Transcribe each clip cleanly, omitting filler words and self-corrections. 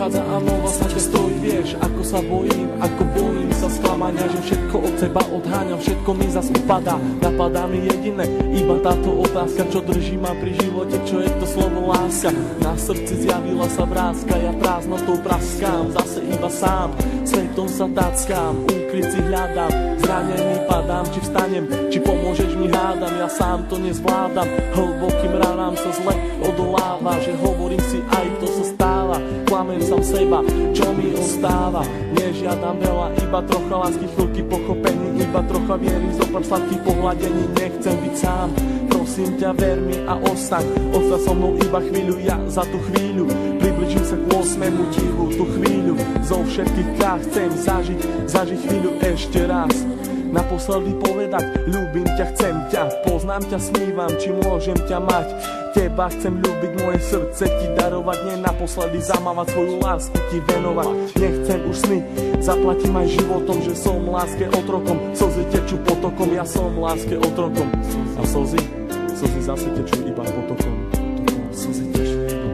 prichádza a znova sa ťa stojí. Vieš, ako sa bojím sa sklamania, že všetko od seba odháňam, všetko mi zas upadá. Napadá mi jediné, iba táto otázka, čo drží ma pri živote, čo je to slovo láska. Na srdci zjavila sa vrázka, ja prázdnotou praskám, zase iba sám, svetom sa tackám, úkryt si hľadám, zranený padám, či vstanem, či pomôžeš mi hádam, ja sám to nezvládam, hlbokým ranám sa zle odoláva, že hovorím si aj to sa stáva, klamem sám seba, čo mi ostáva, nežiadam veľa, iba trocha lásky, chvíľky pochopení, iba trocha viery, zopár sladkých pohľadení, nechcem byť sám, prosím ťa, ver mi a ostaň so mnou iba chvíľu, ja za tú chvíľu približím sa k 8. tichu, tú chvíľu zo všetkých krát chcem zažiť chvíľu ešte raz, naposledy povedať, ľúbim ťa, chcem ťa, poznám ťa, snívam, či môžem ťa mať, teba chcem ľúbiť, moje srdce ti darovať, nie naposledy zamávať, svoju lásku ti venovať, nechcem už sny, zaplatím aj životom, že som láske otrokom, slzy tečú potokom, ja som láske otrokom, a slzy zase tečú iba potokom, slzy tečú iba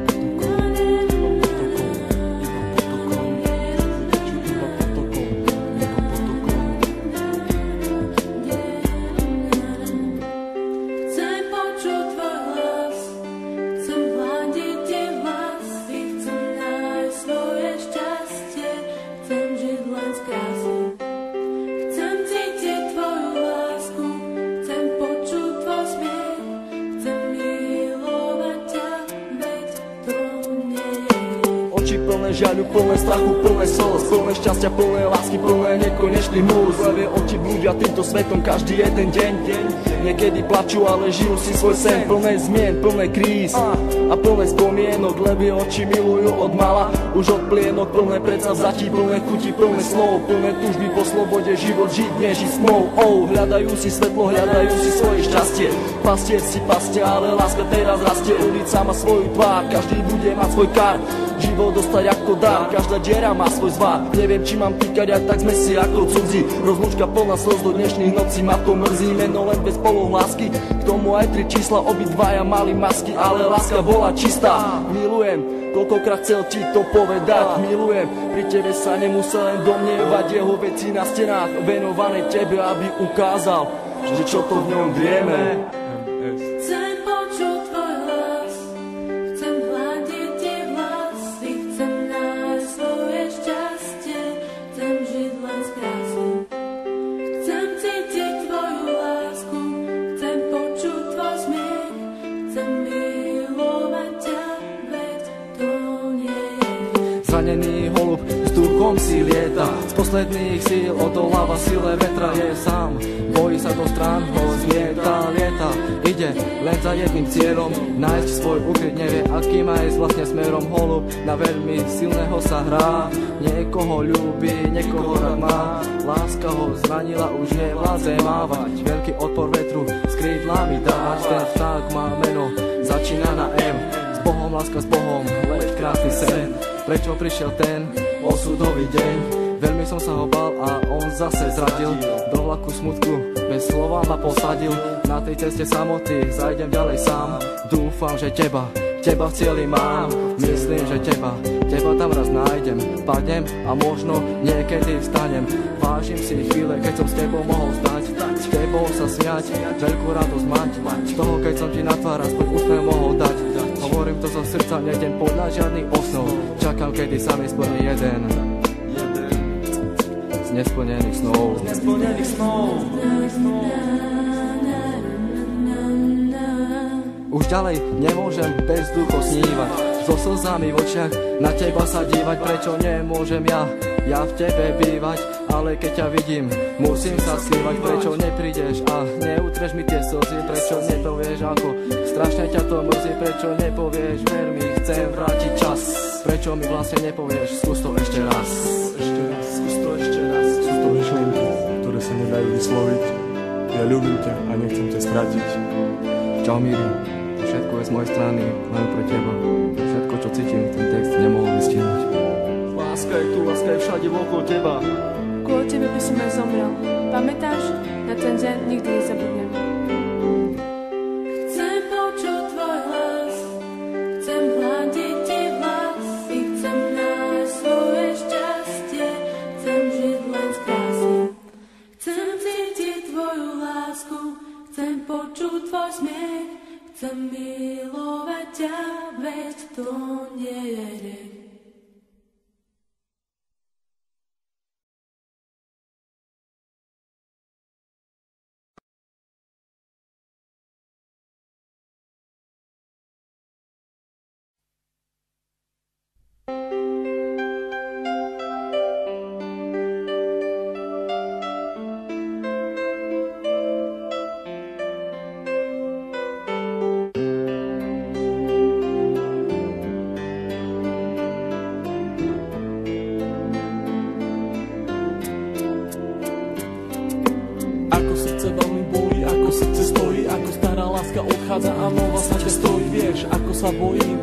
žiaľu, plné strachu, plné slz, plné šťastia, plné lásky, plné nekonečných múz. Levé oči blúdia týmto svetom každý jeden deň. Niekedy plačú, ale žijú si svoj sen. Plné zmien, plné kríz a plné spomienok. Levé oči milujú od mala, už od plienok. Plné predsavzatí, plné chutí, plné slov, plné túžby po slobode, život žiť, nežiť snov. Hľadajú si svetlo, hľadajú si svoje šťastie. Pastier si pastia, ale láska teraz rastie. Ulica má svoju tvár, každý bude mať svoj kar. Život dostať ako dar, každá diera má svoj zvar. Neviem, či mám týkať, aj tak sme si ako cudzí. Rozlúčka plná slz do dnešných nocí, ma to mrzí. Meno len bez polov lásky, k tomu aj 3 čísla, obidvaja mali masky, ale láska bola čistá. Milujem, koľkokrát chcel ti to povedať, milujem. Pri tebe sa nemusel len domnievať, jeho veci na stenách venované tebe, aby ukázal, že čo to v ňom vieme. Zranený holub s duchom si lieta, z posledných síl odoláva sile vetra, je sám, bojí sa do strán, ho zmieta, lieta, ide len za jedným cieľom, nájsť svoj ukryt, nevie akým aj vlastne smerom. Holub na veľmi silného sa hrá, niekoho ľúbi, niekoho rád má, láska ho zranila, už nevládze mávať, veľký odpor vetru s krídlami dáš, ten vták má meno, začína na M, s Bohom, láska s Bohom, leď krásny sen. Prečo prišiel ten osudový deň? Veľmi som sa ho bál a on zase zradil. Do vlaku smutku bez slova ma posadil. Na tej ceste samoty zajdem ďalej sám. Dúfam, že teba v cieli mám. Myslím, že teba tam raz nájdem. Padnem a možno niekedy vstanem. Vážim si chvíle, keď som s tebou mohol stať, s tebou sa smiať, veľkú radosť mať, z toho, keď som ti na tvár aspoň úsmev mohol dať. Hovorím to zo srdca, nejdem podľa žiadnych osnov. Čakám, kedy sa mi splní jeden z nesplnených snov. Už ďalej nemôžem bez ducho snívať, so slzami v očiach na teba sa dívať. Prečo nemôžem ja v tebe bývať, ale keď ťa vidím, musím sa skrývať. Prečo neprídeš a neutreš mi tie slzy, prečo nepovieš, ako strašne ťa to mrzí. Prečo nepovieš, ver mi, chcem vrátiť čas. Prečo mi vlastne nepovieš, skús to ešte raz. Skús to ešte raz. Sú to myšlienky, ktoré sa nedajú vysloviť. Ja ľúbim ťa a nechcem ťa stratiť. Čau Míri, všetko je z mojej strany, len pre teba. Všetko, čo cítim, ten text nemohol vystihnúť. Láska je tu, láska je všade okolo teba. Kvôli tebe by som aj zomrel. Pamätáš? Na ten deň nikdy nezabudnem. Chcem počuť tvoj hlas, chcem hľadiť ti vlasy, chcem nájsť Chcem milovať ťa, veď to nie je hriech. Ako srdce veľmi bolí, ako srdce stojí, ako stará láska odchádza a nová sa ťa stojí. Vieš, ako sa bojím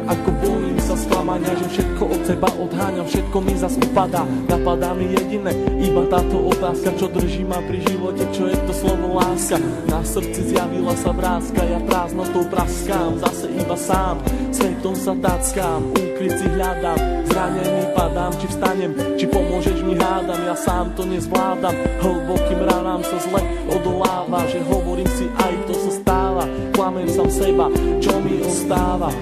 sa sklamania, že všetko od seba odháňam, všetko mi zas upadá. Napadá mi jediné, iba táto otázka, čo drží ma pri živote, čo je to slovo láska. Na srdci zjavila sa vrázka, ja prázdnotou praskám, zase iba sám, svetom sa tackám, úkryt si hľadám, zranený padám, či vstanem, či pomôžeš mi hádam, ja sám to nezvládam, hlbokým ranám sa zle odoláva, že hovorím si aj to sa stáva, klamem sám seba, čo mi ostáva.